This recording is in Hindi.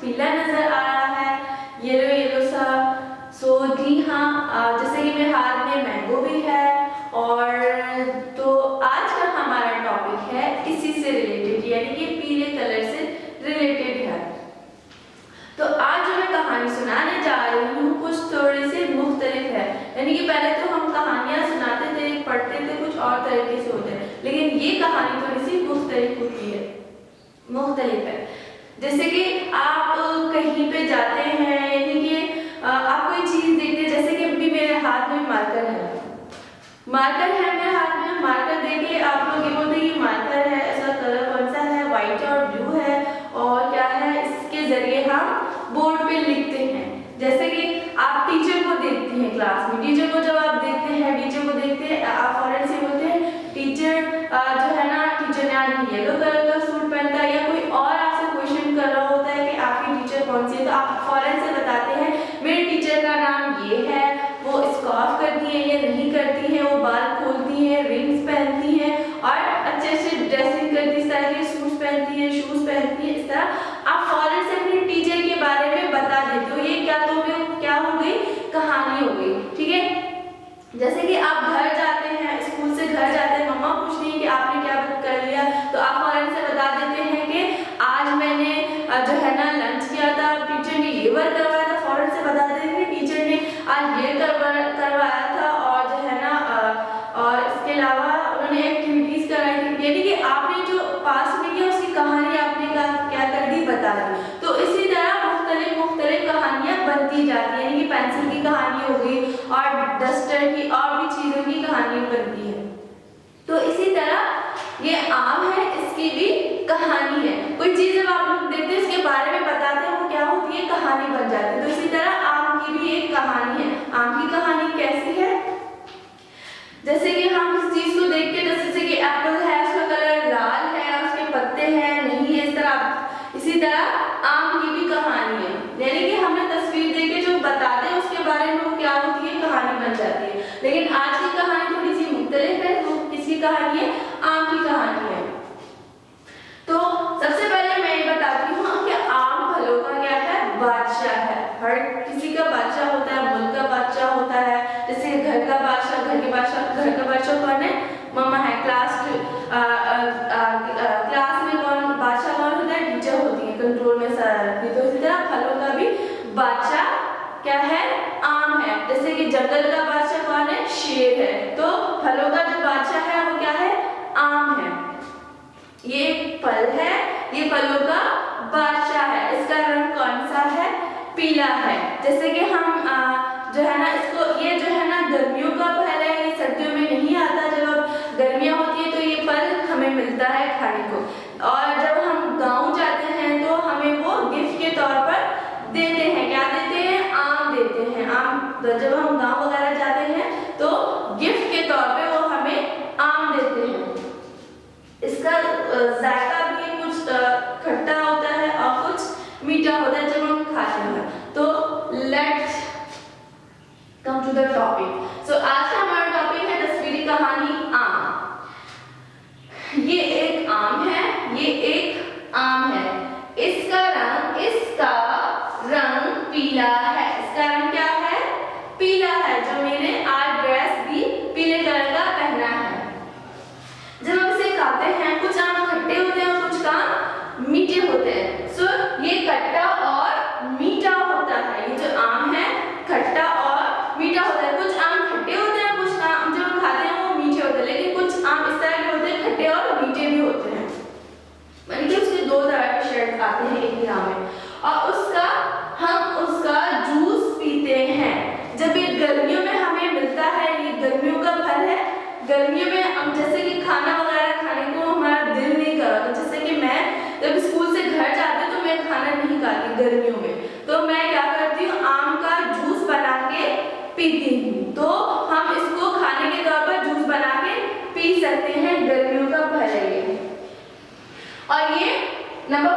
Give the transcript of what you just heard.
पीला नजर आ रहा है, येलो येलो सा। सो जी हाँ, जैसे कि मेरे हाथ में मैंगो भी है। और तो आज का हमारा टॉपिक है इसी से रिलेटेड, यानी कि पीले कलर से रिलेटेड है। तो आज जो मैं कहानी सुनाने जा रही हूँ कुछ थोड़ी सी मुख्तलिफ है, यानी कि पहले तो हम कहानियाँ सुनाते थे, पढ़ते थे, कुछ और तरीके से होते हैं, लेकिन ये कहानी थोड़ी सी मुख्तलिफ होती है, मुख्तलिफ है। जैसे कि आप कहीं पे जाते हैं, यानी कि आप कोई चीज़ देखते हैं, जैसे कि अभी मेरे हाथ में मार्कर है, मार्कर है मेरे हाथ में। मार्कर देखिए, आप लोग ये बोलते हैं कि मार्कर है, ऐसा कलर कौन सा है, व्हाइट और ब्लू है, और क्या है, इसके जरिए हम बोर्ड पे लिखते हैं। जैसे कि आप टीचर को देखते हैं क्लास में, टीचर को जब आप देखते हैं, टीचर को देखते हैं, आप फौरन से बोलते हैं टीचर जो है ना, टीचर ने आज येलो कलर का सूट पहनता है, या कोई और आपसे क्वेश्चन कर रहा होता है कि आपकी टीचर कौन सी है, तो आप फौरन से बताते हैं मेरे टीचर का नाम ये है, वो स्कार्फ करती है या नहीं करती है, वो बाल खोलती है, रिंग्स पहनती है और अच्छे से ड्रेसिंग करती है, इस तरह के सूट्स पहनती है, शूज पहनती है। इस तरह आप फौरन से अपने टीचर के बारे में बता देते हो। ये क्या हो गई, कहानी हो गई, ठीक है। जैसे कि आप घर जाते हैं, स्कूल से घर जाते हैं, मम्मा पूछती है कि आपने क्या कर लिया, तो आप फौरन से बता देते हैं कि आज मैंने जो है ना लंच किया था, टीचर ने ये वर्क करवाया था, फौरन से बता देते हैं टीचर ने आज ये करवाया था, और जो है ना और इसके अलावा उन्होंने एक्टिविटीज कराई थी, यानी कि आपने जो पास में किया उसकी कहानी आपने क्या कर दी, बता दी। तो इसी तरह मुख्तलिफ कहानियां बनती जाती है, यानी कि पेंसिल की कहानी हो गई और डस्टर की और भी चीजों की कहानी बनती है। तो इसी तरह ये आम है, इसकी भी कहानी है। कोई चीज जब आप लोग देखते हैं, इसके बारे में बताते हैं, वो क्या होती है, कहानी बन जाती है। तो इसी तरह आम की भी एक कहानी है। आम की कहानी कैसी है, जैसे कि हम इस चीज को देख के, जैसे कि एप्पल है, उसका कलर लाल है, उसके पत्ते हैं नहीं है, इस तरह इसी तरह आम की भी कहानी है, यानी कि हमने तस्वीर देख के जो बताते हैं उसके बारे में वो क्या होती है, कहानी बन जाती है। लेकिन आज की कहानी थोड़ी सी मुख्तलिफ है। वो किसकी कहानी है, आम की कहानी है। तो सबसे पहले मैं ये बताती हूँ कि आम फलों का क्या है, बादशाह है। हर किसी का बादशाह होता है, मुल्क का बादशाह होता है। जैसे घर का बादशाह, घर का बादशाह कौन है, मम्मा है। क्लास में कौन बादशाह कौन होता है, टीचर होती है, कंट्रोल में सारा रखती है। तो इसी तरह फलों का भी बादशाह क्या है, आम है। जैसे कि जंगल का बादशाह कौन है, शेर है। तो फलों का जो बादशाह है वो क्या है, आम है। ये फल है, ये फलों का बादशाह है। इसका रंग कौन सा है, पीला है। जैसे कि हम जो है ना इसको, ये जो है ना गर्मियों का फल है, ये सर्दियों में नहीं आता। जब गर्मियाँ होती है तो ये फल हमें मिलता है खाने को, और जब हम गाँव जाते हैं तो हमें वो गिफ्ट के तौर पर देते हैं। क्या देते हैं, आम देते हैं। आम जब हम गाँव वगैरह जाते हैं तो गिफ्ट के तौर पे वो हमें आम देते हैं। इसका जायका भी कुछ खट्टा होता है और कुछ मीठा होता है जब हम खाते हैं। तो let's come to the topic. So आज का हमारा टॉपिक है तस्वीरी कहानी आम। ये एक आम है, ये एक आम है। इसका रंग पीला है। इसका रंग क्या है, पीला है। जो मैंने आज ड्रेस भी पीले कलर का पहना है। जब हम इसे खाते हैं, कुछ आम खट्टे होते हैं और कुछ आम मीठे होते हैं। सो ये खट्टा और मीठा होता है। ये जो आम है खट्टा और मीठा होता है। कुछ आम खट्टे होते हैं, कुछ आम जब हम खाते हैं वो मीठे होते हैं, लेकिन कुछ आम इस तरह के होते हैं, खट्टे और मीठे भी होते हैं। यानी कि उसके दो तरह के शेड आते हैं एक ही आम में, और हम उसका जूस पीते हैं। जब ये गर्मियों में हमें मिलता है, ये गर्मियों का फल है। गर्मियों में हम जैसे कि खाना वगैरह खाने को हमारा दिल नहीं कर रहा, जैसे कि मैं जब स्कूल से घर जाती हूँ तो मैं खाना नहीं खाती गर्मियों में, तो मैं क्या करती हूँ, आम का जूस बना के पीती हूँ। तो हम इसको खाने के तौर पर जूस बना के पी सकते हैं। गर्मियों का फल है ये। और ये नंबर